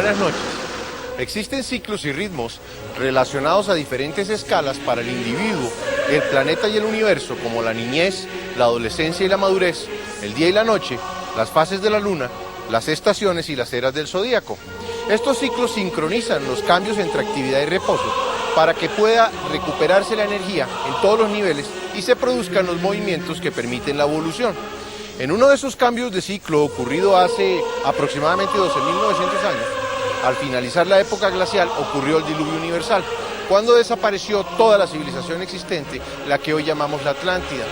Buenas noches. Existen ciclos y ritmos relacionados a diferentes escalas para el individuo, el planeta y el universo, como la niñez, la adolescencia y la madurez, el día y la noche, las fases de la luna, las estaciones y las eras del zodíaco. Estos ciclos sincronizan los cambios entre actividad y reposo para que pueda recuperarse la energía en todos los niveles y se produzcan los movimientos que permiten la evolución. En uno de esos cambios de ciclo ocurrido hace aproximadamente 12.900 años, al finalizar la época glacial ocurrió el diluvio universal, cuando desapareció toda la civilización existente, la que hoy llamamos la Atlántida.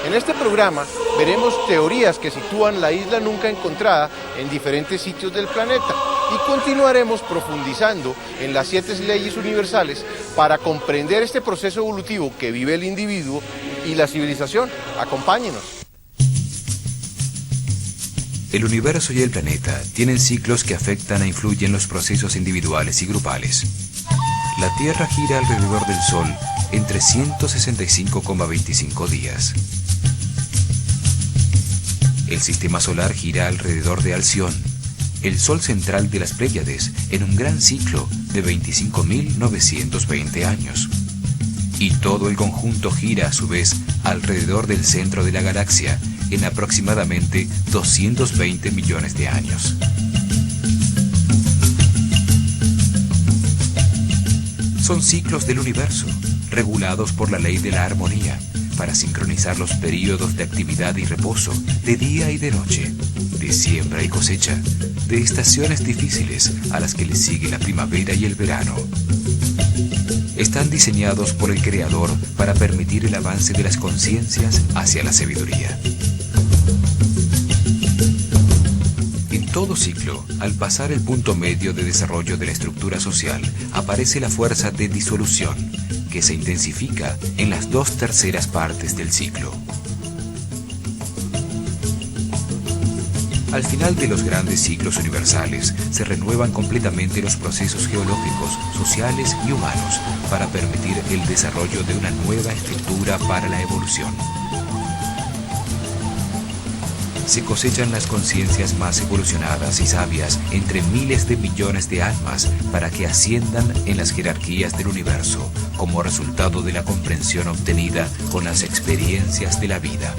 En este programa veremos teorías que sitúan la isla nunca encontrada en diferentes sitios del planeta y continuaremos profundizando en las 7 leyes universales para comprender este proceso evolutivo que vive el individuo y la civilización. Acompáñenos. El universo y el planeta tienen ciclos que afectan e influyen los procesos individuales y grupales. La Tierra gira alrededor del Sol en 365,25 días. El sistema solar gira alrededor de Alción, el Sol central de las Pléyades, en un gran ciclo de 25.920 años. Y todo el conjunto gira a su vez alrededor del centro de la galaxia en aproximadamente 220 millones de años. Son ciclos del universo, regulados por la ley de la armonía, para sincronizar los períodos de actividad y reposo, de día y de noche, de siembra y cosecha, de estaciones difíciles a las que le sigue la primavera y el verano. Están diseñados por el Creador para permitir el avance de las conciencias hacia la sabiduría. En todo ciclo, al pasar el punto medio de desarrollo de la estructura social, aparece la fuerza de disolución, que se intensifica en las 2/3 partes del ciclo. Al final de los grandes ciclos universales, se renuevan completamente los procesos geológicos, sociales y humanos para permitir el desarrollo de una nueva estructura para la evolución. Se cosechan las conciencias más evolucionadas y sabias entre miles de millones de almas para que asciendan en las jerarquías del universo como resultado de la comprensión obtenida con las experiencias de la vida.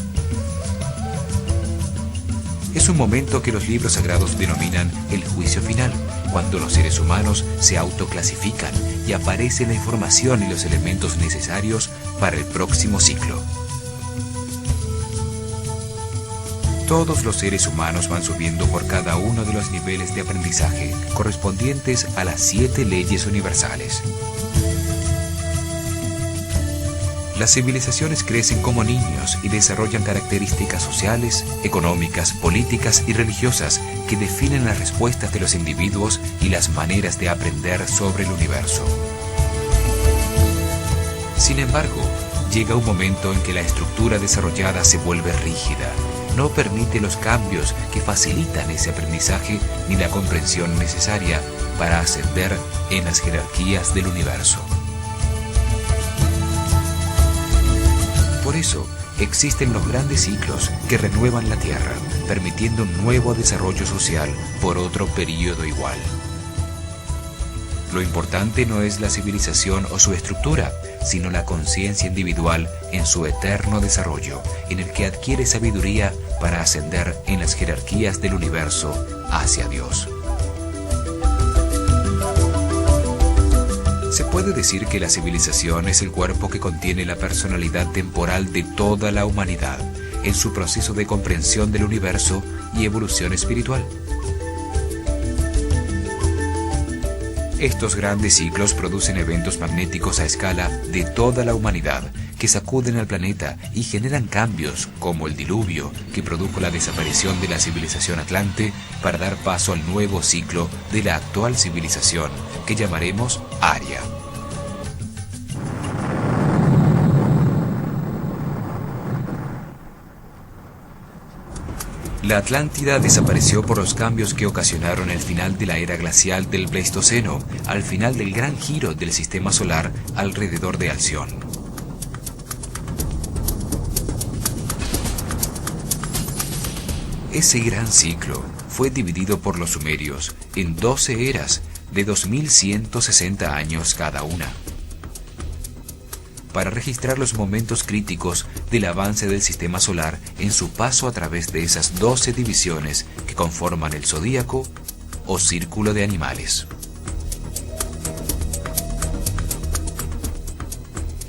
Es un momento que los libros sagrados denominan el juicio final, cuando los seres humanos se autoclasifican y aparece la información y los elementos necesarios para el próximo ciclo. Todos los seres humanos van subiendo por cada uno de los niveles de aprendizaje correspondientes a las 7 leyes universales. Las civilizaciones crecen como niños y desarrollan características sociales, económicas, políticas y religiosas que definen las respuestas de los individuos y las maneras de aprender sobre el universo. Sin embargo, llega un momento en que la estructura desarrollada se vuelve rígida. No permite los cambios que facilitan ese aprendizaje ni la comprensión necesaria para ascender en las jerarquías del universo. Por eso, existen los grandes ciclos que renuevan la Tierra, permitiendo un nuevo desarrollo social por otro período igual. Lo importante no es la civilización o su estructura, sino la conciencia individual en su eterno desarrollo, en el que adquiere sabiduría para ascender en las jerarquías del universo hacia Dios. Se puede decir que la civilización es el cuerpo que contiene la personalidad temporal de toda la humanidad, en su proceso de comprensión del universo y evolución espiritual. Estos grandes ciclos producen eventos magnéticos a escala de toda la humanidad que sacuden al planeta y generan cambios como el diluvio que produjo la desaparición de la civilización atlante para dar paso al nuevo ciclo de la actual civilización que llamaremos Aria. La Atlántida desapareció por los cambios que ocasionaron el final de la era glacial del Pleistoceno, al final del gran giro del sistema solar alrededor de Alción. Ese gran ciclo fue dividido por los sumerios en 12 eras de 2160 años cada una, para registrar los momentos críticos del avance del sistema solar en su paso a través de esas 12 divisiones que conforman el zodíaco o círculo de animales.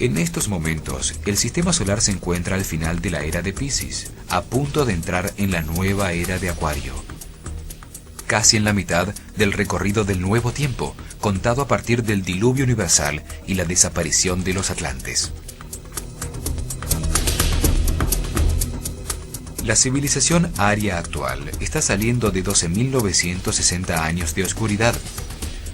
En estos momentos, el sistema solar se encuentra al final de la era de Piscis, a punto de entrar en la nueva era de Acuario, casi en la mitad del recorrido del nuevo tiempo, contado a partir del diluvio universal y la desaparición de los atlantes. La civilización aria actual está saliendo de 12.960 años de oscuridad.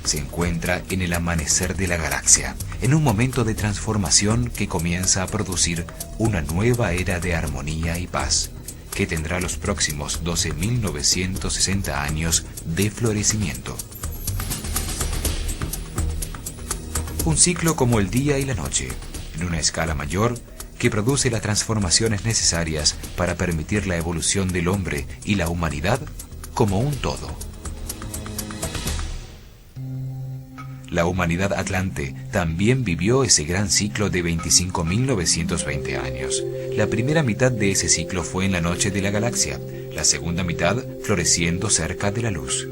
Se encuentra en el amanecer de la galaxia, en un momento de transformación que comienza a producir una nueva era de armonía y paz, que tendrá los próximos 12.960 años de florecimiento. Un ciclo como el día y la noche, en una escala mayor, que produce las transformaciones necesarias para permitir la evolución del hombre y la humanidad como un todo. La humanidad atlante también vivió ese gran ciclo de 25.920 años. La primera mitad de ese ciclo fue en la noche de la galaxia, la segunda mitad floreciendo cerca de la luz.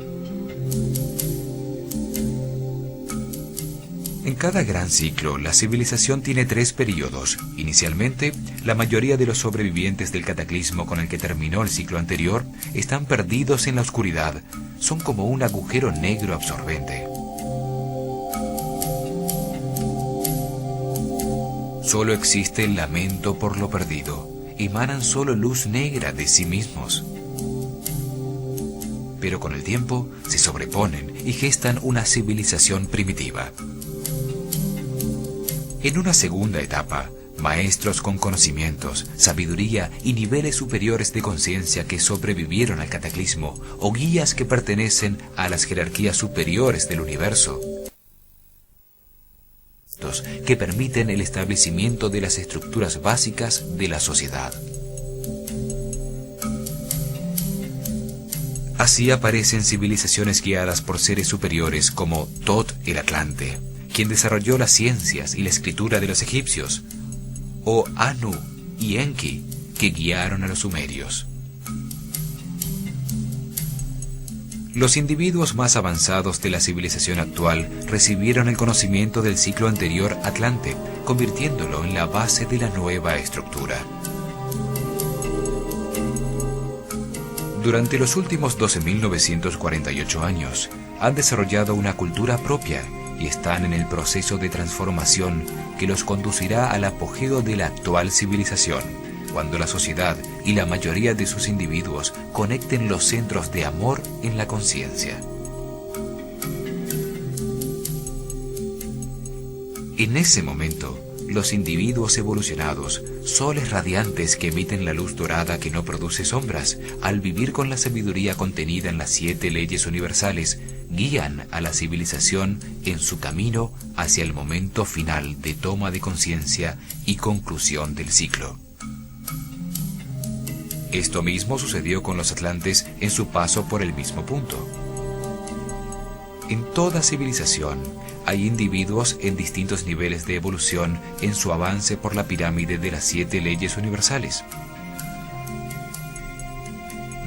En cada gran ciclo, la civilización tiene 3 períodos. Inicialmente, la mayoría de los sobrevivientes del cataclismo con el que terminó el ciclo anterior están perdidos en la oscuridad. Son como un agujero negro absorbente. Solo existe el lamento por lo perdido. Emanan solo luz negra de sí mismos. Pero con el tiempo se sobreponen y gestan una civilización primitiva. En una segunda etapa, maestros con conocimientos, sabiduría y niveles superiores de conciencia que sobrevivieron al cataclismo, o guías que pertenecen a las jerarquías superiores del universo, que permiten el establecimiento de las estructuras básicas de la sociedad. Así aparecen civilizaciones guiadas por seres superiores como Tot el Atlante, quien desarrolló las ciencias y la escritura de los egipcios, o Anu y Enki, que guiaron a los sumerios. Los individuos más avanzados de la civilización actual recibieron el conocimiento del ciclo anterior Atlante, convirtiéndolo en la base de la nueva estructura. Durante los últimos 12.948 años, han desarrollado una cultura propia y están en el proceso de transformación que los conducirá al apogeo de la actual civilización, cuando la sociedad y la mayoría de sus individuos conecten los centros de amor en la conciencia. En ese momento, los individuos evolucionados, soles radiantes que emiten la luz dorada que no produce sombras, al vivir con la sabiduría contenida en las 7 leyes universales, guían a la civilización en su camino hacia el momento final de toma de conciencia y conclusión del ciclo. Esto mismo sucedió con los atlantes en su paso por el mismo punto. En toda civilización hay individuos en distintos niveles de evolución en su avance por la pirámide de las 7 leyes universales.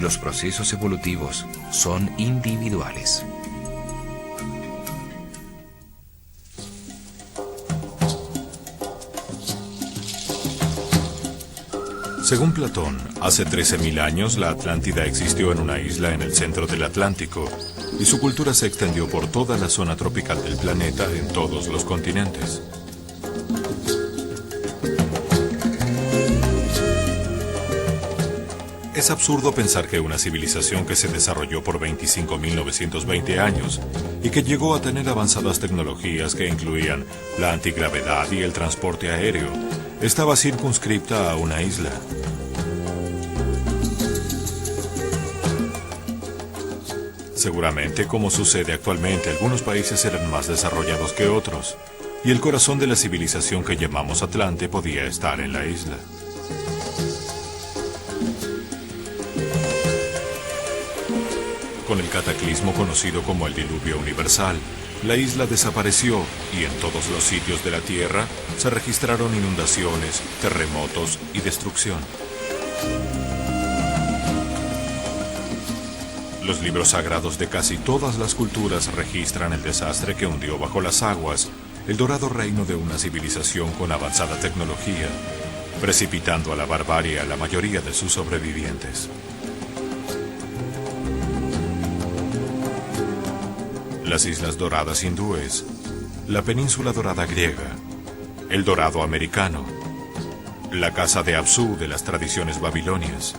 Los procesos evolutivos son individuales. Según Platón, hace 13.000 años la Atlántida existió en una isla en el centro del Atlántico, y su cultura se extendió por toda la zona tropical del planeta en todos los continentes. Es absurdo pensar que una civilización que se desarrolló por 25.920 años y que llegó a tener avanzadas tecnologías que incluían la antigravedad y el transporte aéreo, estaba circunscripta a una isla. Seguramente, como sucede actualmente, algunos países eran más desarrollados que otros, y el corazón de la civilización que llamamos Atlante podía estar en la isla. Con el cataclismo conocido como el diluvio universal, la isla desapareció y en todos los sitios de la Tierra se registraron inundaciones, terremotos y destrucción. Los libros sagrados de casi todas las culturas registran el desastre que hundió bajo las aguas el dorado reino de una civilización con avanzada tecnología, precipitando a la barbarie a la mayoría de sus sobrevivientes. Las Islas Doradas hindúes, la Península Dorada griega, el Dorado americano, la Casa de Apsu de las tradiciones babilonias,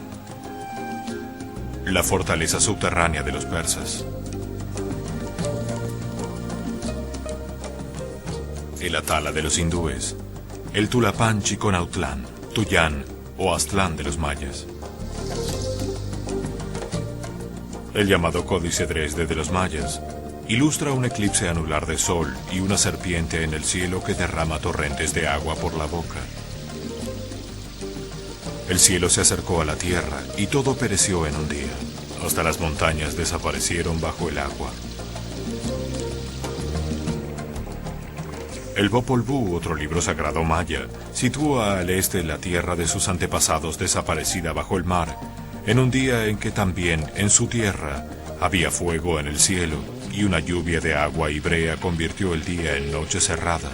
la fortaleza subterránea de los persas, el Atala de los hindúes, el Tulapan Chiconautlán, Tuyán o Aztlán de los mayas, el llamado Códice Dresde de los mayas. Ilustra un eclipse anular de sol y una serpiente en el cielo que derrama torrentes de agua por la boca. El cielo se acercó a la tierra y todo pereció en un día. Hasta las montañas desaparecieron bajo el agua. El Popol Vuh, otro libro sagrado maya, sitúa al este la tierra de sus antepasados desaparecida bajo el mar, en un día en que también en su tierra había fuego en el cielo y una lluvia de agua y brea convirtió el día en noche cerrada.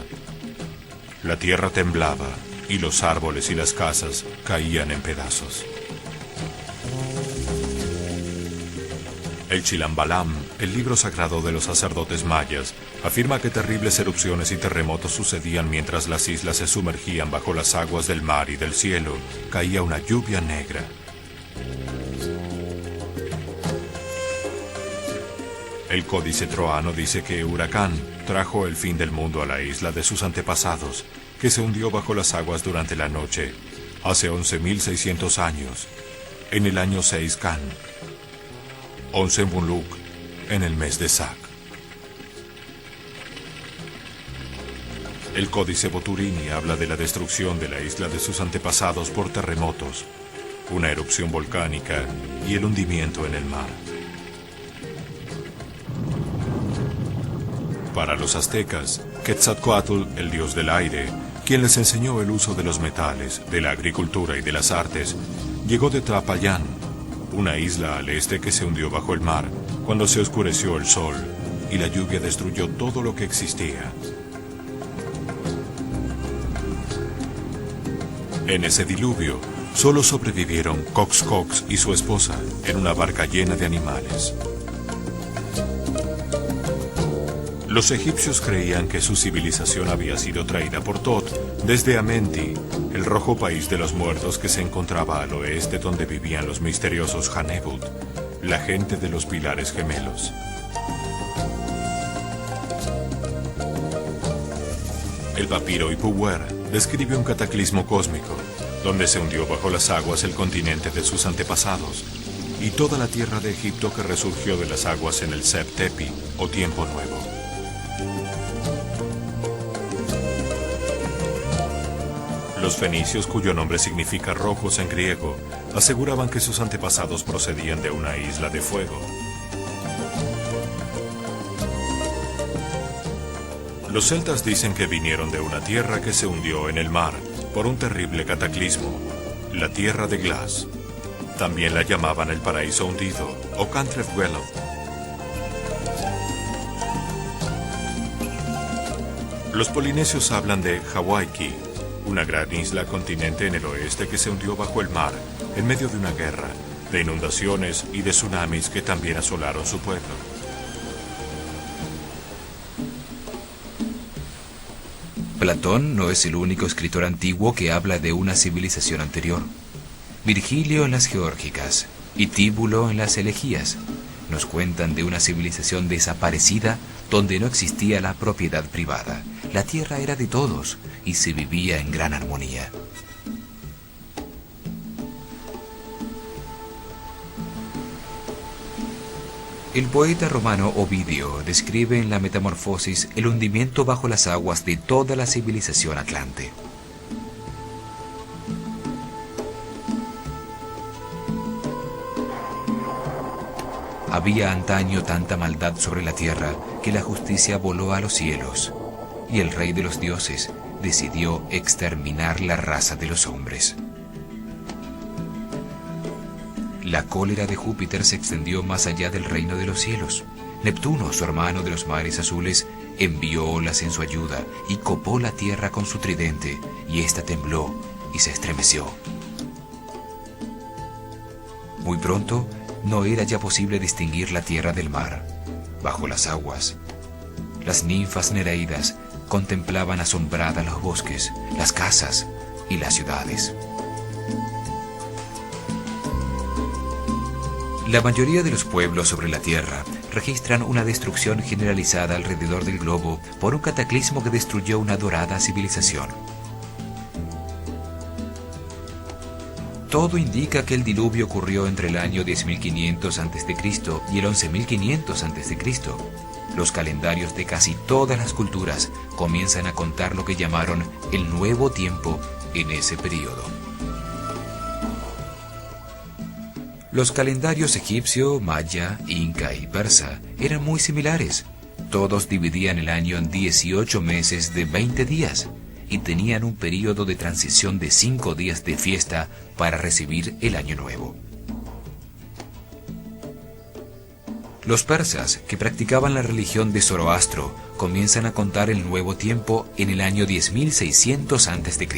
La tierra temblaba y los árboles y las casas caían en pedazos. El Chilambalam, el libro sagrado de los sacerdotes mayas, afirma que terribles erupciones y terremotos sucedían mientras las islas se sumergían bajo las aguas del mar y del cielo caía una lluvia negra. El Códice Troano dice que Huracán trajo el fin del mundo a la isla de sus antepasados, que se hundió bajo las aguas durante la noche, hace 11.600 años, en el año 6 Can, 11 Muluk, en el mes de Sac. El Códice Boturini habla de la destrucción de la isla de sus antepasados por terremotos, una erupción volcánica y el hundimiento en el mar. Para los aztecas, Quetzalcóatl, el dios del aire, quien les enseñó el uso de los metales, de la agricultura y de las artes, llegó de Tlapallán, una isla al este que se hundió bajo el mar cuando se oscureció el sol y la lluvia destruyó todo lo que existía. En ese diluvio, solo sobrevivieron Cox Cox y su esposa en una barca llena de animales. Los egipcios creían que su civilización había sido traída por Thoth desde Amenti, el rojo país de los muertos que se encontraba al oeste donde vivían los misteriosos Hanebut, la gente de los pilares gemelos. El papiro Ipuwer describe un cataclismo cósmico, donde se hundió bajo las aguas el continente de sus antepasados y toda la tierra de Egipto que resurgió de las aguas en el Seb Tepi, o Tiempo Nuevo. Los fenicios, cuyo nombre significa rojos en griego, aseguraban que sus antepasados procedían de una isla de fuego. Los celtas dicen que vinieron de una tierra que se hundió en el mar por un terrible cataclismo, la tierra de Glass. También la llamaban el paraíso hundido o Cantref-Wellow. Los polinesios hablan de Hawaiki, una gran isla continente en el oeste que se hundió bajo el mar en medio de una guerra, de inundaciones y de tsunamis que también asolaron su pueblo. Platón no es el único escritor antiguo que habla de una civilización anterior. Virgilio en las Geórgicas y Tíbulo en las Elegías nos cuentan de una civilización desaparecida donde no existía la propiedad privada. La tierra era de todos y se vivía en gran armonía. El poeta romano Ovidio describe en la Metamorfosis el hundimiento bajo las aguas de toda la civilización atlante. Había antaño tanta maldad sobre la tierra que la justicia voló a los cielos, y el rey de los dioses decidió exterminar la raza de los hombres. La cólera de Júpiter se extendió más allá del reino de los cielos. Neptuno, su hermano de los mares azules, envió olas en su ayuda y copó la tierra con su tridente, y ésta tembló y se estremeció. Muy pronto, no era ya posible distinguir la tierra del mar. Bajo las aguas, las ninfas nereidas contemplaban asombradas los bosques, las casas y las ciudades. La mayoría de los pueblos sobre la Tierra registran una destrucción generalizada alrededor del globo por un cataclismo que destruyó una dorada civilización. Todo indica que el diluvio ocurrió entre el año 10.500 a.C. y el 11.500 a.C. Los calendarios de casi todas las culturas comienzan a contar lo que llamaron el Nuevo Tiempo en ese período. Los calendarios egipcio, maya, inca y persa eran muy similares. Todos dividían el año en 18 meses de 20 días y tenían un período de transición de 5 días de fiesta para recibir el año nuevo. Los persas, que practicaban la religión de Zoroastro, comienzan a contar el nuevo tiempo en el año 10.600 a.C.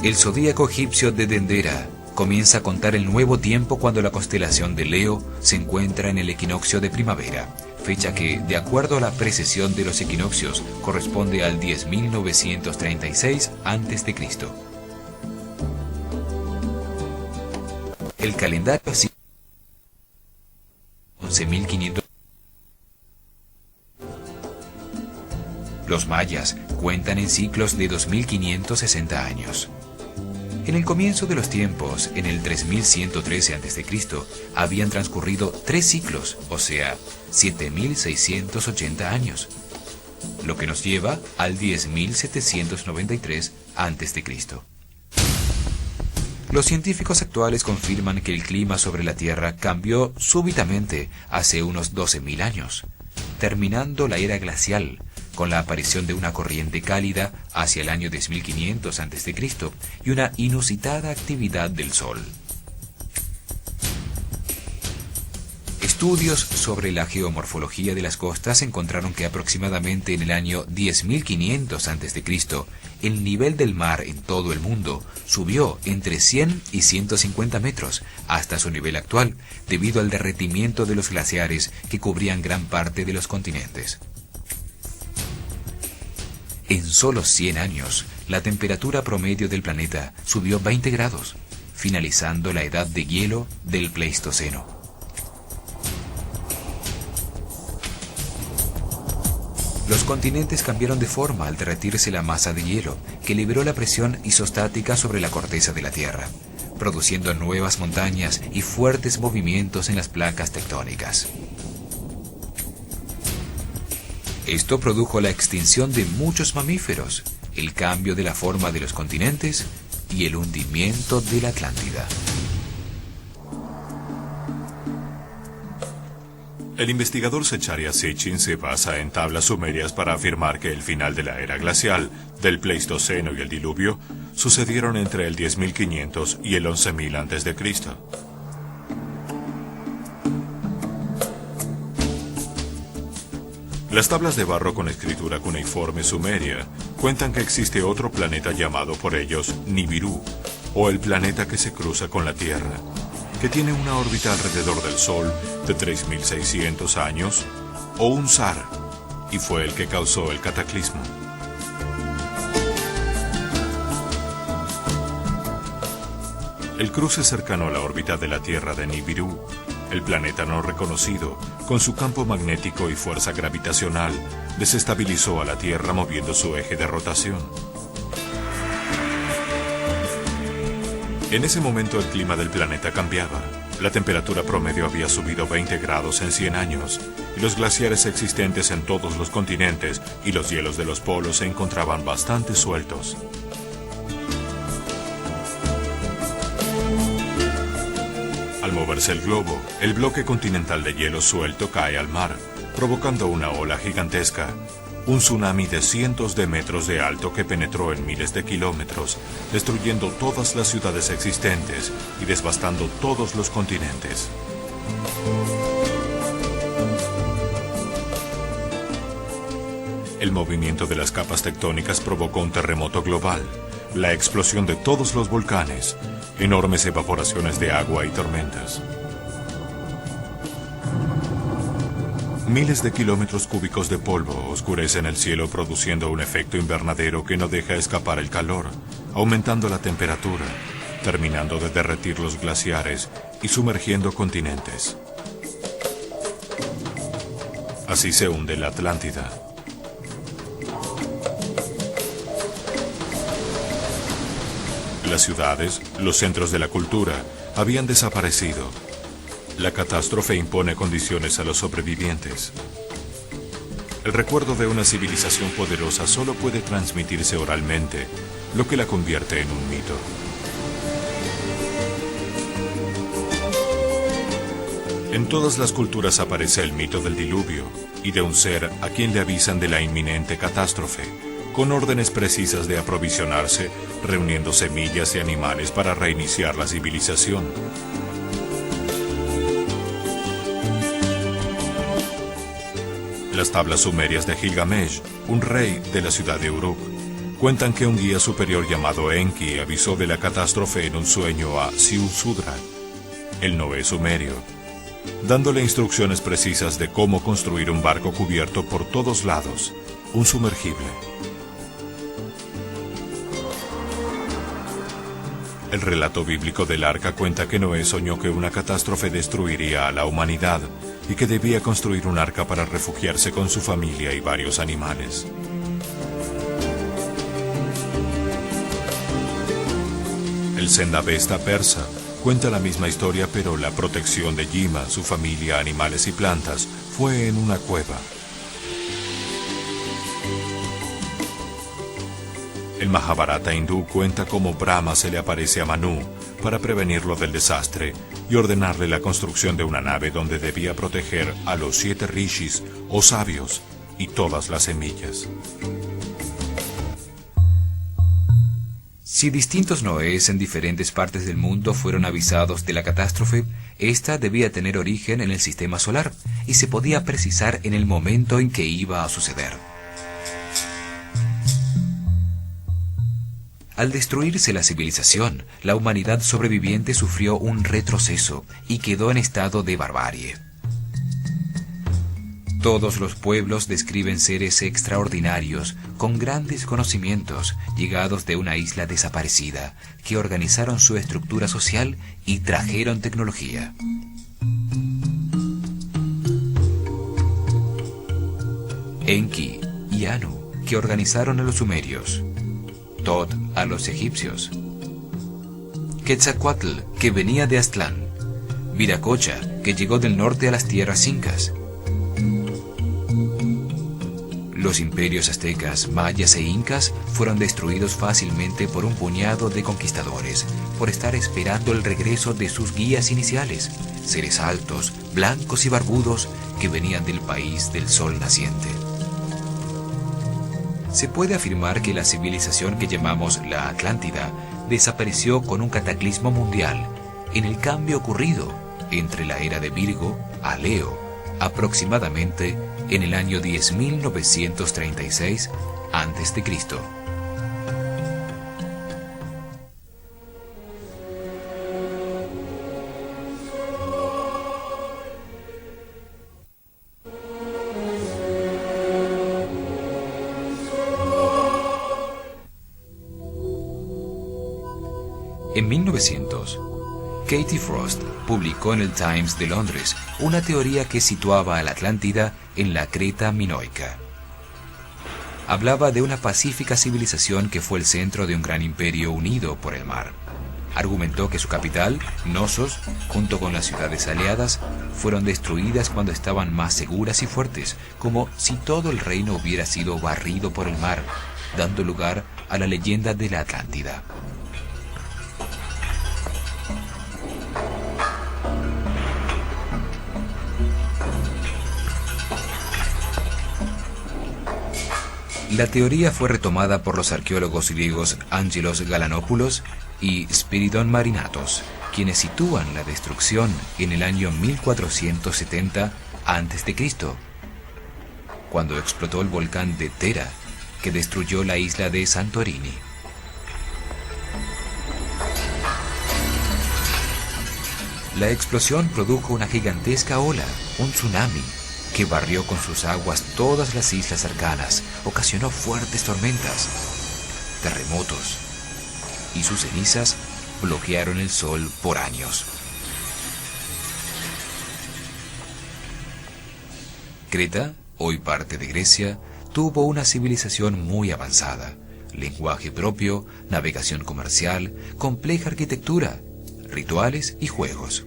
El zodíaco egipcio de Dendera comienza a contar el nuevo tiempo cuando la constelación de Leo se encuentra en el equinoccio de primavera, fecha que, de acuerdo a la precesión de los equinoccios, corresponde al 10.936 a.C. El calendario así 11.500. Los mayas cuentan en ciclos de 2.560 años. En el comienzo de los tiempos, en el 3113 a.C., habían transcurrido 3 ciclos, o sea, 7.680 años, lo que nos lleva al 10.793 a.C. Los científicos actuales confirman que el clima sobre la Tierra cambió súbitamente hace unos 12.000 años, terminando la era glacial, con la aparición de una corriente cálida hacia el año 10.500 a.C. y una inusitada actividad del Sol. Estudios sobre la geomorfología de las costas encontraron que aproximadamente en el año 10.500 a.C., el nivel del mar en todo el mundo subió entre 100 y 150 metros hasta su nivel actual, debido al derretimiento de los glaciares que cubrían gran parte de los continentes. En solo 100 años, la temperatura promedio del planeta subió 20 grados, finalizando la edad de hielo del Pleistoceno. Los continentes cambiaron de forma al derretirse la masa de hielo, que liberó la presión isostática sobre la corteza de la Tierra, produciendo nuevas montañas y fuertes movimientos en las placas tectónicas. Esto produjo la extinción de muchos mamíferos, el cambio de la forma de los continentes y el hundimiento de la Atlántida. El investigador Zecharia Sitchin se basa en tablas sumerias para afirmar que el final de la era glacial, del Pleistoceno y el diluvio sucedieron entre el 10.500 y el 11.000 a.C. Las tablas de barro con escritura cuneiforme sumeria cuentan que existe otro planeta llamado por ellos Nibiru, o el planeta que se cruza con la Tierra, que tiene una órbita alrededor del Sol de 3.600 años, o un zar, y fue el que causó el cataclismo. El cruce cercano a la órbita de la Tierra de Nibiru, el planeta no reconocido, con su campo magnético y fuerza gravitacional, desestabilizó a la Tierra moviendo su eje de rotación. En ese momento el clima del planeta cambiaba. La temperatura promedio había subido 20 grados en 100 años, y los glaciares existentes en todos los continentes y los hielos de los polos se encontraban bastante sueltos. moverse el globo, el bloque continental de hielo suelto cae al mar, provocando una ola gigantesca, un tsunami de cientos de metros de alto que penetró en miles de kilómetros, destruyendo todas las ciudades existentes y devastando todos los continentes. El movimiento de las capas tectónicas provocó un terremoto global, la explosión de todos los volcanes, enormes evaporaciones de agua y tormentas. Miles de kilómetros cúbicos de polvo oscurecen el cielo, produciendo un efecto invernadero que no deja escapar el calor, aumentando la temperatura, terminando de derretir los glaciares y sumergiendo continentes. Así se hunde la Atlántida. Las ciudades, los centros de la cultura, habían desaparecido. La catástrofe impone condiciones a los sobrevivientes. El recuerdo de una civilización poderosa solo puede transmitirse oralmente, lo que la convierte en un mito. En todas las culturas aparece el mito del diluvio y de un ser a quien le avisan de la inminente catástrofe, con órdenes precisas de aprovisionarse, reuniendo semillas y animales para reiniciar la civilización. Las tablas sumerias de Gilgamesh, un rey de la ciudad de Uruk, cuentan que un guía superior llamado Enki avisó de la catástrofe en un sueño a Siusudra, el Noé sumerio, dándole instrucciones precisas de cómo construir un barco cubierto por todos lados, un sumergible. El relato bíblico del arca cuenta que Noé soñó que una catástrofe destruiría a la humanidad y que debía construir un arca para refugiarse con su familia y varios animales. El Zendavesta persa cuenta la misma historia, pero la protección de Yima, su familia, animales y plantas fue en una cueva. El Mahabharata hindú cuenta cómo Brahma se le aparece a Manu para prevenirlo del desastre y ordenarle la construcción de una nave donde debía proteger a los 7 rishis o sabios y todas las semillas. Si distintos Noés en diferentes partes del mundo fueron avisados de la catástrofe, esta debía tener origen en el sistema solar y se podía precisar en el momento en que iba a suceder. Al destruirse la civilización, la humanidad sobreviviente sufrió un retroceso y quedó en estado de barbarie. Todos los pueblos describen seres extraordinarios, con grandes conocimientos, llegados de una isla desaparecida, que organizaron su estructura social y trajeron tecnología. Enki y Anu, que organizaron a los sumerios. Tot a los egipcios. Quetzalcóatl, que venía de Aztlán. Viracocha, que llegó del norte a las tierras incas. Los imperios aztecas, mayas e incas fueron destruidos fácilmente por un puñado de conquistadores, por estar esperando el regreso de sus guías iniciales, seres altos, blancos y barbudos que venían del país del sol naciente. Se puede afirmar que la civilización que llamamos la Atlántida desapareció con un cataclismo mundial en el cambio ocurrido entre la era de Virgo a Leo, aproximadamente en el año 10.936 a.C. En 1900, Katie Frost publicó en el Times de Londres una teoría que situaba a la Atlántida en la Creta minoica. Hablaba de una pacífica civilización que fue el centro de un gran imperio unido por el mar. Argumentó que su capital, Knossos, junto con las ciudades aliadas, fueron destruidas cuando estaban más seguras y fuertes, como si todo el reino hubiera sido barrido por el mar, dando lugar a la leyenda de la Atlántida. La teoría fue retomada por los arqueólogos griegos Angelos Galanopoulos y Spiridon Marinatos, quienes sitúan la destrucción en el año 1470 a.C., cuando explotó el volcán de Tera, que destruyó la isla de Santorini. La explosión produjo una gigantesca ola, un tsunami, que barrió con sus aguas todas las islas cercanas, ocasionó fuertes tormentas, terremotos, y sus cenizas bloquearon el sol por años. Creta, hoy parte de Grecia, tuvo una civilización muy avanzada, lenguaje propio, navegación comercial, compleja arquitectura, rituales y juegos.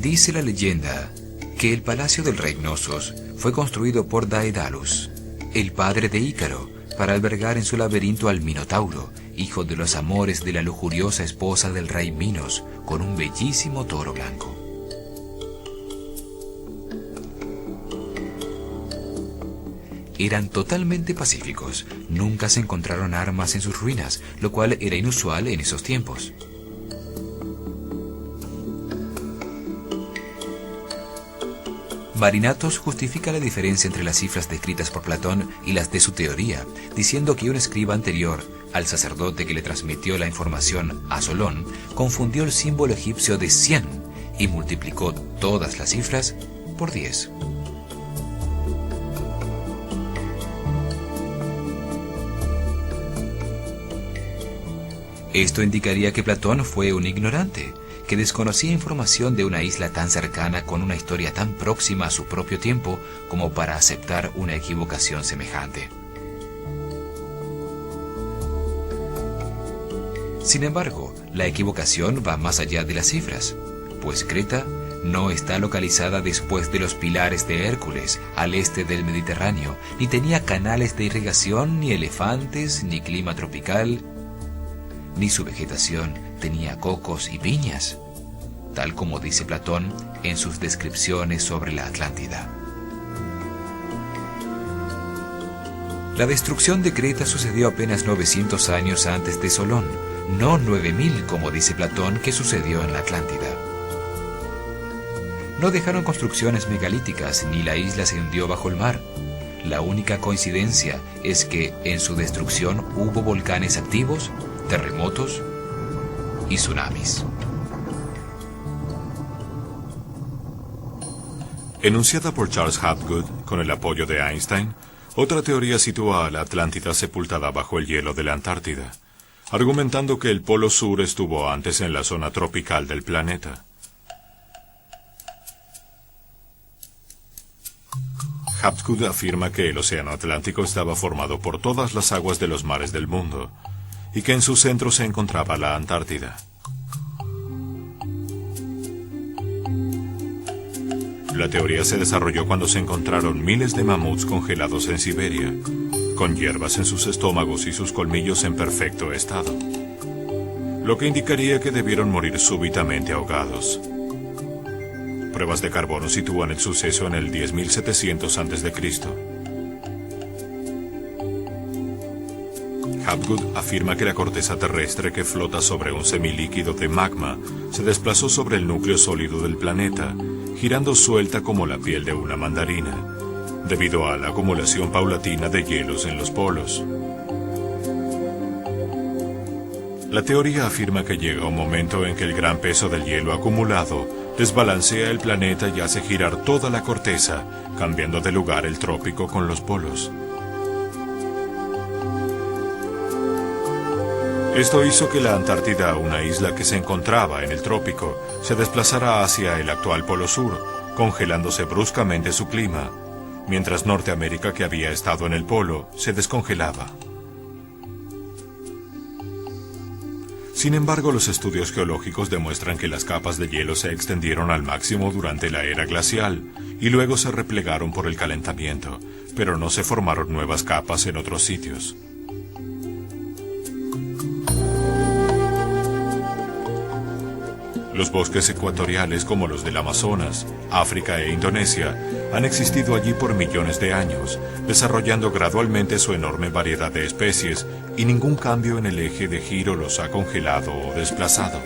Dice la leyenda que el palacio del rey Knossos fue construido por Daedalus, el padre de Ícaro, para albergar en su laberinto al Minotauro, hijo de los amores de la lujuriosa esposa del rey Minos, con un bellísimo toro blanco. Eran totalmente pacíficos, nunca se encontraron armas en sus ruinas, lo cual era inusual en esos tiempos. Marinatos justifica la diferencia entre las cifras descritas por Platón y las de su teoría, diciendo que un escriba anterior al sacerdote que le transmitió la información a Solón confundió el símbolo egipcio de 100 y multiplicó todas las cifras por 10. Esto indicaría que Platón fue un ignorante, que desconocía información de una isla tan cercana con una historia tan próxima a su propio tiempo como para aceptar una equivocación semejante. Sin embargo, la equivocación va más allá de las cifras, pues Creta no está localizada después de los pilares de Hércules, al este del Mediterráneo, ni tenía canales de irrigación, ni elefantes, ni clima tropical, ni su vegetación tenía cocos y piñas, tal como dice Platón en sus descripciones sobre la Atlántida. La destrucción de Creta sucedió apenas 900 años antes de Solón, no 9000 como dice Platón que sucedió en la Atlántida. No dejaron construcciones megalíticas ni la isla se hundió bajo el mar. La única coincidencia es que en su destrucción hubo volcanes activos, terremotos y tsunamis. Enunciada por Charles Hapgood con el apoyo de Einstein, otra teoría sitúa a la Atlántida sepultada bajo el hielo de la Antártida, argumentando que el Polo Sur estuvo antes en la zona tropical del planeta. Hapgood afirma que el océano Atlántico estaba formado por todas las aguas de los mares del mundo, y que en su centro se encontraba la Antártida. La teoría se desarrolló cuando se encontraron miles de mamuts congelados en Siberia, con hierbas en sus estómagos y sus colmillos en perfecto estado, lo que indicaría que debieron morir súbitamente ahogados. Pruebas de carbono sitúan el suceso en el 10.700 a.C. Hapgood afirma que la corteza terrestre que flota sobre un semilíquido de magma se desplazó sobre el núcleo sólido del planeta, girando suelta como la piel de una mandarina, debido a la acumulación paulatina de hielos en los polos. La teoría afirma que llega un momento en que el gran peso del hielo acumulado desbalancea el planeta y hace girar toda la corteza, cambiando de lugar el trópico con los polos. Esto hizo que la Antártida, una isla que se encontraba en el trópico, se desplazara hacia el actual Polo Sur, congelándose bruscamente su clima, mientras Norteamérica, que había estado en el polo, se descongelaba. Sin embargo, los estudios geológicos demuestran que las capas de hielo se extendieron al máximo durante la era glacial y luego se replegaron por el calentamiento, pero no se formaron nuevas capas en otros sitios. Los bosques ecuatoriales como los del Amazonas, África e Indonesia han existido allí por millones de años, desarrollando gradualmente su enorme variedad de especies, y ningún cambio en el eje de giro los ha congelado o desplazado.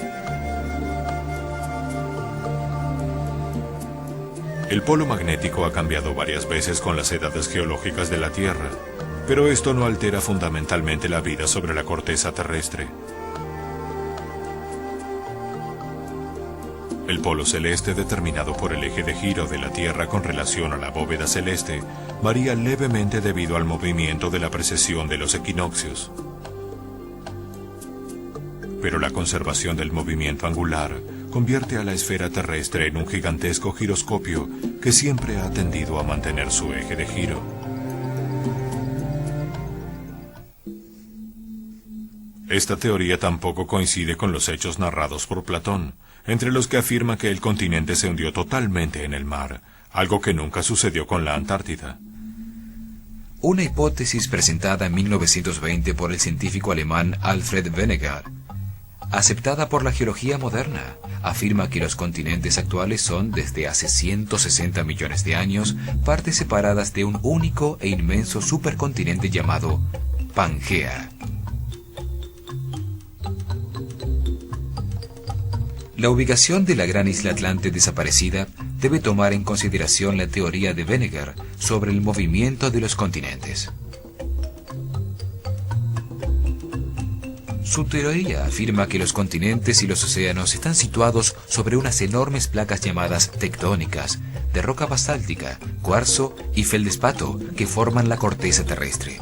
El polo magnético ha cambiado varias veces con las edades geológicas de la Tierra, pero esto no altera fundamentalmente la vida sobre la corteza terrestre. El polo celeste, determinado por el eje de giro de la Tierra con relación a la bóveda celeste, varía levemente debido al movimiento de la precesión de los equinoccios. Pero la conservación del movimiento angular convierte a la esfera terrestre en un gigantesco giroscopio que siempre ha tendido a mantener su eje de giro. Esta teoría tampoco coincide con los hechos narrados por Platón, entre los que afirma que el continente se hundió totalmente en el mar, algo que nunca sucedió con la Antártida. Una hipótesis presentada en 1920 por el científico alemán Alfred Wegener, aceptada por la geología moderna, afirma que los continentes actuales son, desde hace 160 millones de años, partes separadas de un único e inmenso supercontinente llamado Pangea. La ubicación de la gran isla Atlante desaparecida debe tomar en consideración la teoría de Wegener sobre el movimiento de los continentes. Su teoría afirma que los continentes y los océanos están situados sobre unas enormes placas llamadas tectónicas, de roca basáltica, cuarzo y feldespato, que forman la corteza terrestre.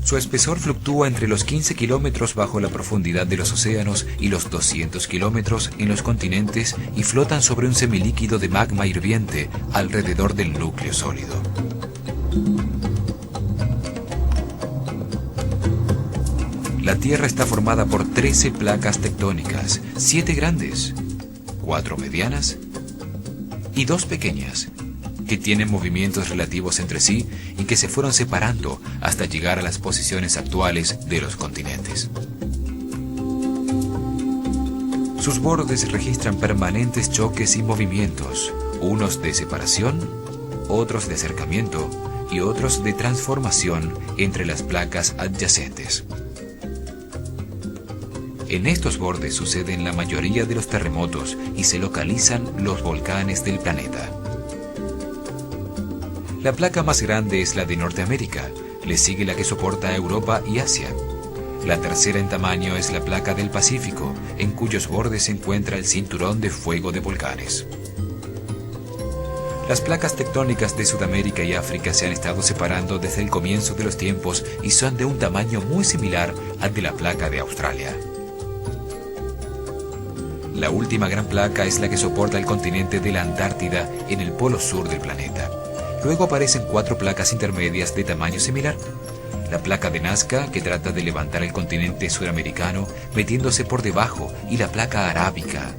Su espesor fluctúa entre los 15 kilómetros bajo la profundidad de los océanos y los 200 kilómetros en los continentes, y flotan sobre un semilíquido de magma hirviente alrededor del núcleo sólido. La Tierra está formada por 13 placas tectónicas, 7 grandes, 4 medianas y 2 pequeñas, que tienen movimientos relativos entre sí y que se fueron separando hasta llegar a las posiciones actuales de los continentes. Sus bordes registran permanentes choques y movimientos, unos de separación, otros de acercamiento y otros de transformación entre las placas adyacentes. En estos bordes suceden la mayoría de los terremotos y se localizan los volcanes del planeta. La placa más grande es la de Norteamérica, le sigue la que soporta a Europa y Asia. La tercera en tamaño es la placa del Pacífico, en cuyos bordes se encuentra el cinturón de fuego de volcanes. Las placas tectónicas de Sudamérica y África se han estado separando desde el comienzo de los tiempos y son de un tamaño muy similar al de la placa de Australia. La última gran placa es la que soporta el continente de la Antártida en el polo sur del planeta. Luego aparecen 4 placas intermedias de tamaño similar. La placa de Nazca, que trata de levantar el continente sudamericano metiéndose por debajo, y la placa arábica,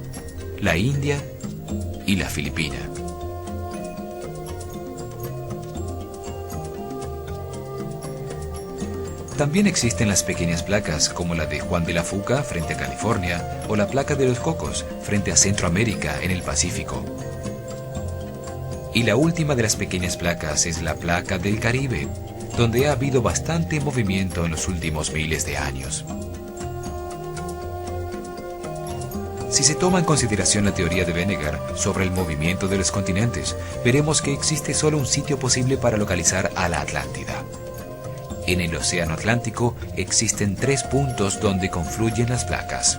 la India y la Filipina. También existen las pequeñas placas, como la de Juan de la Fuca frente a California, o la placa de los Cocos frente a Centroamérica en el Pacífico. Y la última de las pequeñas placas es la placa del Caribe, donde ha habido bastante movimiento en los últimos miles de años. Si se toma en consideración la teoría de Wegener sobre el movimiento de los continentes, veremos que existe solo un sitio posible para localizar a la Atlántida. En el Océano Atlántico existen 3 puntos donde confluyen las placas.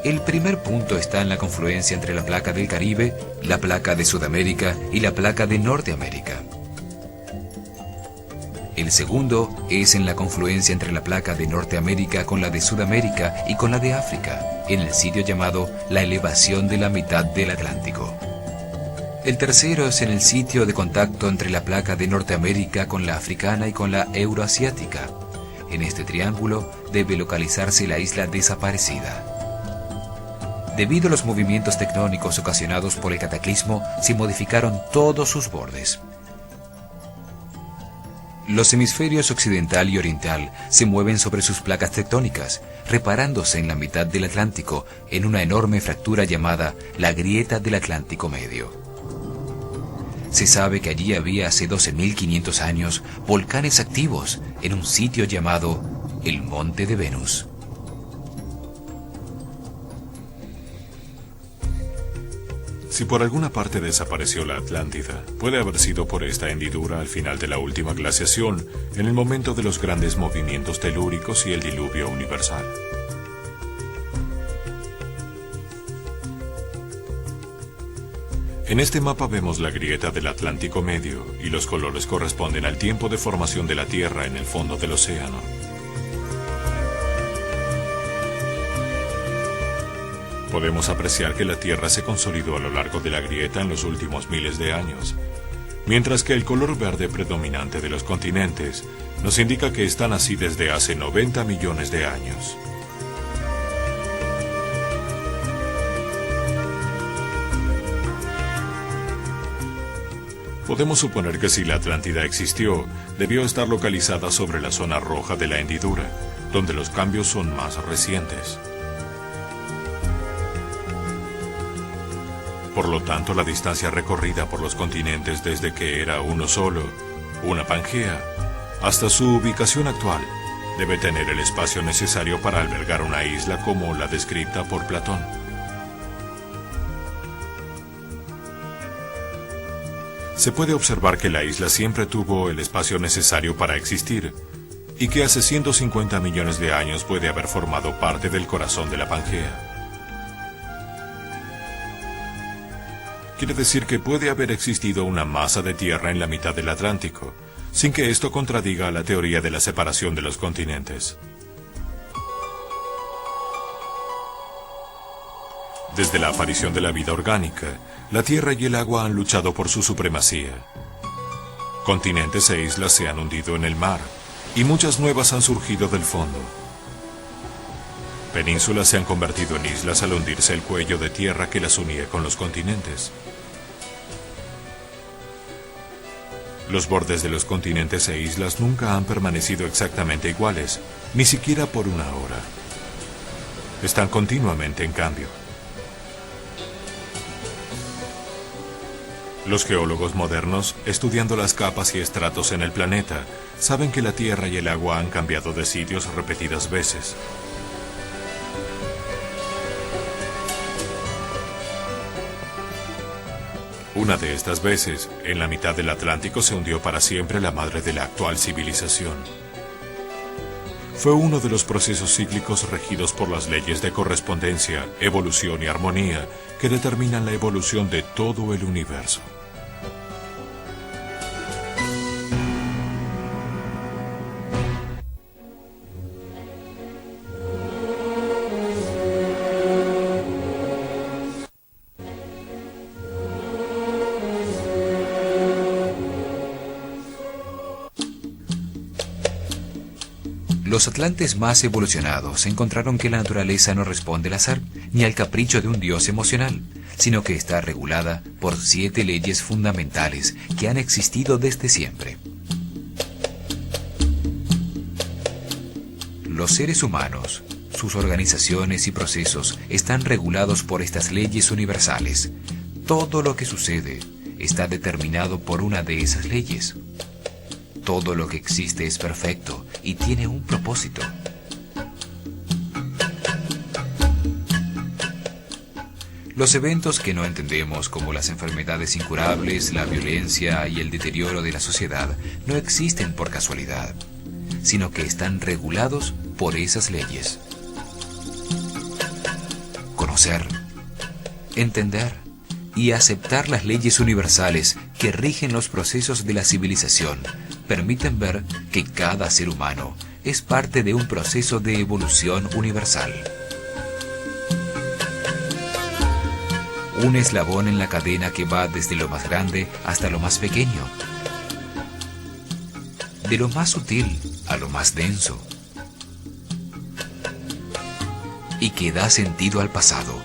El primer punto está en la confluencia entre la placa del Caribe, la placa de Sudamérica y la placa de Norteamérica. El segundo es en la confluencia entre la placa de Norteamérica con la de Sudamérica y con la de África, en el sitio llamado la elevación de la mitad del Atlántico. El tercero es en el sitio de contacto entre la placa de Norteamérica con la africana y con la euroasiática. En este triángulo debe localizarse la isla desaparecida. Debido a los movimientos tectónicos ocasionados por el cataclismo, se modificaron todos sus bordes. Los hemisferios occidental y oriental se mueven sobre sus placas tectónicas, reparándose en la mitad del Atlántico en una enorme fractura llamada la Grieta del Atlántico Medio. Se sabe que allí había hace 12.500 años volcanes activos en un sitio llamado el Monte de Venus. Si por alguna parte desapareció la Atlántida, puede haber sido por esta hendidura al final de la última glaciación, en el momento de los grandes movimientos telúricos y el diluvio universal. En este mapa vemos la grieta del Atlántico Medio y los colores corresponden al tiempo de formación de la Tierra en el fondo del océano. Podemos apreciar que la Tierra se consolidó a lo largo de la grieta en los últimos miles de años, mientras que el color verde predominante de los continentes nos indica que están así desde hace 90 millones de años. Podemos suponer que si la Atlántida existió, debió estar localizada sobre la zona roja de la hendidura, donde los cambios son más recientes. Por lo tanto, la distancia recorrida por los continentes desde que era uno solo, una Pangea, hasta su ubicación actual, debe tener el espacio necesario para albergar una isla como la descrita por Platón. Se puede observar que la isla siempre tuvo el espacio necesario para existir, y que hace 150 millones de años puede haber formado parte del corazón de la Pangea. Quiere decir que puede haber existido una masa de tierra en la mitad del Atlántico, sin que esto contradiga la teoría de la separación de los continentes. Desde la aparición de la vida orgánica, la tierra y el agua han luchado por su supremacía. Continentes e islas se han hundido en el mar, y muchas nuevas han surgido del fondo. Penínsulas se han convertido en islas al hundirse el cuello de tierra que las unía con los continentes. Los bordes de los continentes e islas nunca han permanecido exactamente iguales, ni siquiera por una hora. Están continuamente en cambio. Los geólogos modernos, estudiando las capas y estratos en el planeta, saben que la tierra y el agua han cambiado de sitios repetidas veces. Una de estas veces, en la mitad del Atlántico se hundió para siempre la madre de la actual civilización. Fue uno de los procesos cíclicos regidos por las leyes de correspondencia, evolución y armonía que determinan la evolución de todo el universo. Los atlantes más evolucionados encontraron que la naturaleza no responde al azar ni al capricho de un dios emocional, sino que está regulada por 7 leyes fundamentales que han existido desde siempre. Los seres humanos, sus organizaciones y procesos están regulados por estas leyes universales. Todo lo que sucede está determinado por una de esas leyes. Todo lo que existe es perfecto y tiene un propósito. Los eventos que no entendemos, como las enfermedades incurables, la violencia y el deterioro de la sociedad, no existen por casualidad, sino que están regulados por esas leyes. Conocer, entender y aceptar las leyes universales que rigen los procesos de la civilización permiten ver que cada ser humano es parte de un proceso de evolución universal. Un eslabón en la cadena que va desde lo más grande hasta lo más pequeño, de lo más sutil a lo más denso, y que da sentido al pasado,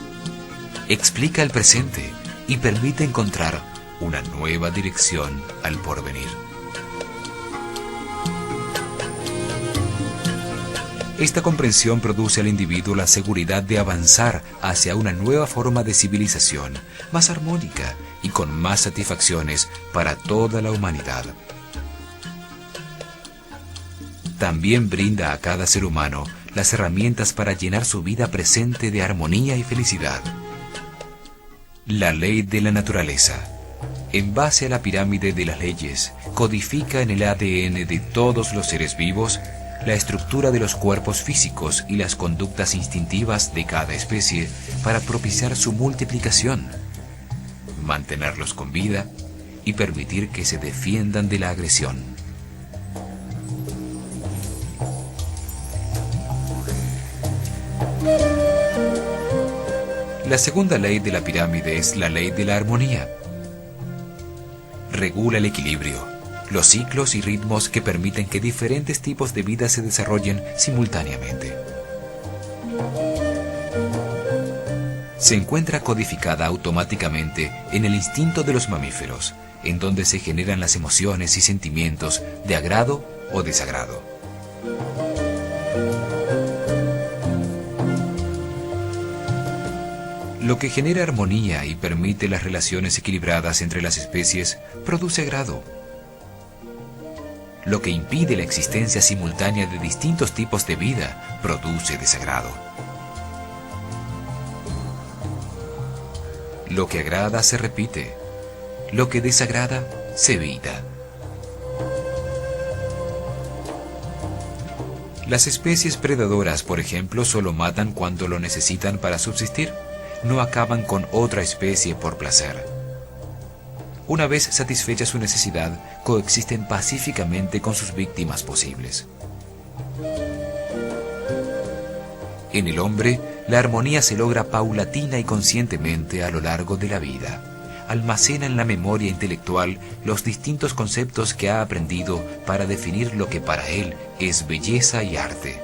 explica el presente y permite encontrar una nueva dirección al porvenir. Esta comprensión produce al individuo la seguridad de avanzar hacia una nueva forma de civilización, más armónica y con más satisfacciones para toda la humanidad. También brinda a cada ser humano las herramientas para llenar su vida presente de armonía y felicidad. La ley de la naturaleza, en base a la pirámide de las leyes, codifica en el ADN de todos los seres vivos la estructura de los cuerpos físicos y las conductas instintivas de cada especie para propiciar su multiplicación, mantenerlos con vida y permitir que se defiendan de la agresión. La segunda ley de la pirámide es la ley de la armonía. Regula el equilibrio, los ciclos y ritmos que permiten que diferentes tipos de vida se desarrollen simultáneamente. Se encuentra codificada automáticamente en el instinto de los mamíferos, en donde se generan las emociones y sentimientos de agrado o desagrado. Lo que genera armonía y permite las relaciones equilibradas entre las especies produce agrado. Lo que impide la existencia simultánea de distintos tipos de vida produce desagrado. Lo que agrada se repite, lo que desagrada se evita. Las especies predadoras, por ejemplo, solo matan cuando lo necesitan para subsistir. No acaban con otra especie por placer. Una vez satisfecha su necesidad, coexisten pacíficamente con sus víctimas posibles. En el hombre, la armonía se logra paulatina y conscientemente a lo largo de la vida. Almacena en la memoria intelectual los distintos conceptos que ha aprendido para definir lo que para él es belleza y arte.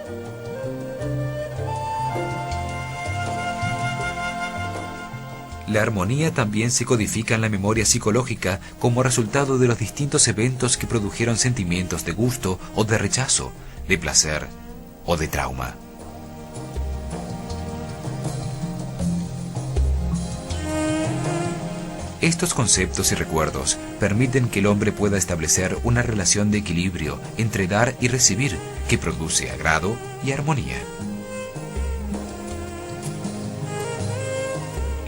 La armonía también se codifica en la memoria psicológica como resultado de los distintos eventos que produjeron sentimientos de gusto o de rechazo, de placer o de trauma. Estos conceptos y recuerdos permiten que el hombre pueda establecer una relación de equilibrio entre dar y recibir que produce agrado y armonía.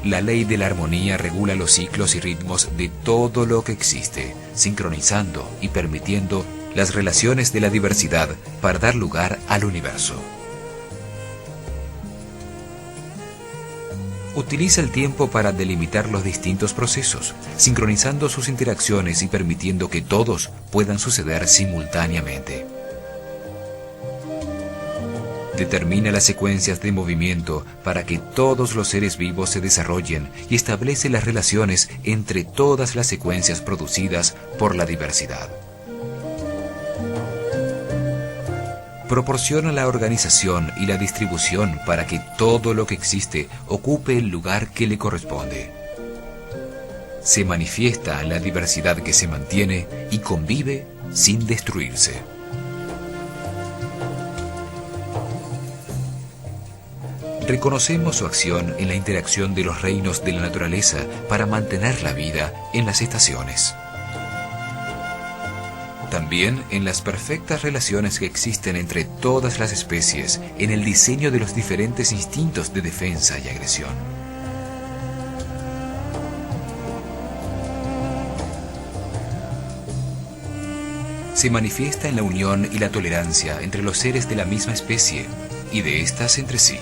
La ley de la armonía regula los ciclos y ritmos de todo lo que existe, sincronizando y permitiendo las relaciones de la diversidad para dar lugar al universo. Utiliza el tiempo para delimitar los distintos procesos, sincronizando sus interacciones y permitiendo que todos puedan suceder simultáneamente. Determina las secuencias de movimiento para que todos los seres vivos se desarrollen y establece las relaciones entre todas las secuencias producidas por la diversidad. Proporciona la organización y la distribución para que todo lo que existe ocupe el lugar que le corresponde. Se manifiesta en la diversidad que se mantiene y convive sin destruirse. Reconocemos su acción en la interacción de los reinos de la naturaleza para mantener la vida en las estaciones. También en las perfectas relaciones que existen entre todas las especies en el diseño de los diferentes instintos de defensa y agresión. Se manifiesta en la unión y la tolerancia entre los seres de la misma especie y de éstas entre sí.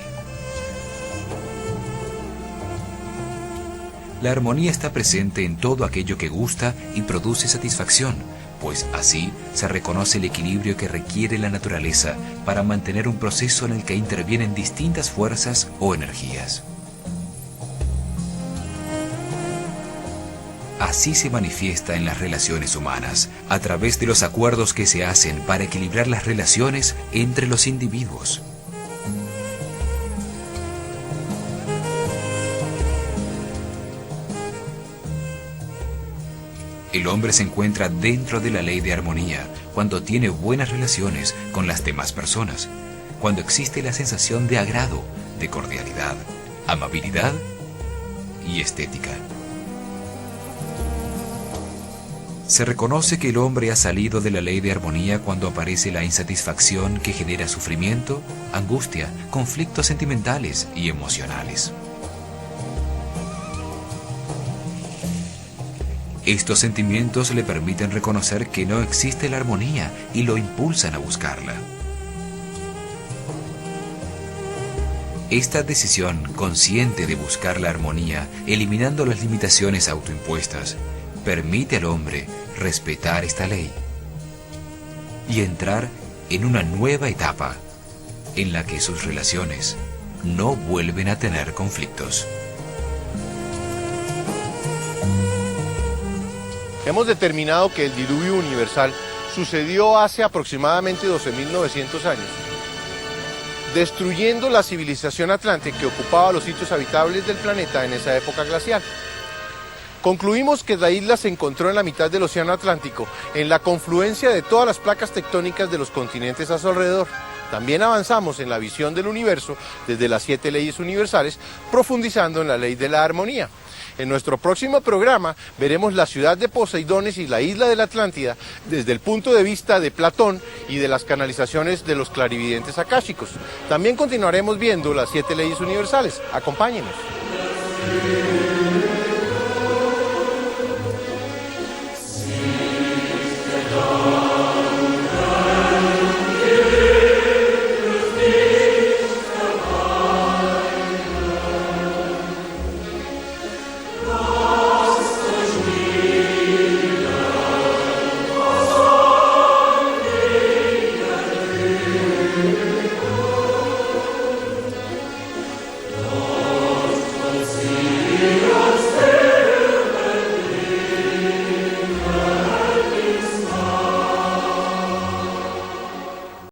La armonía está presente en todo aquello que gusta y produce satisfacción, pues así se reconoce el equilibrio que requiere la naturaleza para mantener un proceso en el que intervienen distintas fuerzas o energías. Así se manifiesta en las relaciones humanas, a través de los acuerdos que se hacen para equilibrar las relaciones entre los individuos. El hombre se encuentra dentro de la ley de armonía cuando tiene buenas relaciones con las demás personas, cuando existe la sensación de agrado, de cordialidad, amabilidad y estética. Se reconoce que el hombre ha salido de la ley de armonía cuando aparece la insatisfacción que genera sufrimiento, angustia, conflictos sentimentales y emocionales. Estos sentimientos le permiten reconocer que no existe la armonía y lo impulsan a buscarla. Esta decisión consciente de buscar la armonía, eliminando las limitaciones autoimpuestas, permite al hombre respetar esta ley y entrar en una nueva etapa en la que sus relaciones no vuelven a tener conflictos. Hemos determinado que el diluvio universal sucedió hace aproximadamente 12.900 años, destruyendo la civilización atlante que ocupaba los sitios habitables del planeta en esa época glacial. Concluimos que la isla se encontró en la mitad del Océano Atlántico, en la confluencia de todas las placas tectónicas de los continentes a su alrededor. También avanzamos en la visión del universo desde las 7 leyes universales, profundizando en la ley de la armonía. En nuestro próximo programa veremos la ciudad de Poseidones y la isla de la Atlántida desde el punto de vista de Platón y de las canalizaciones de los clarividentes akáshicos. También continuaremos viendo las 7 leyes universales. Acompáñenos.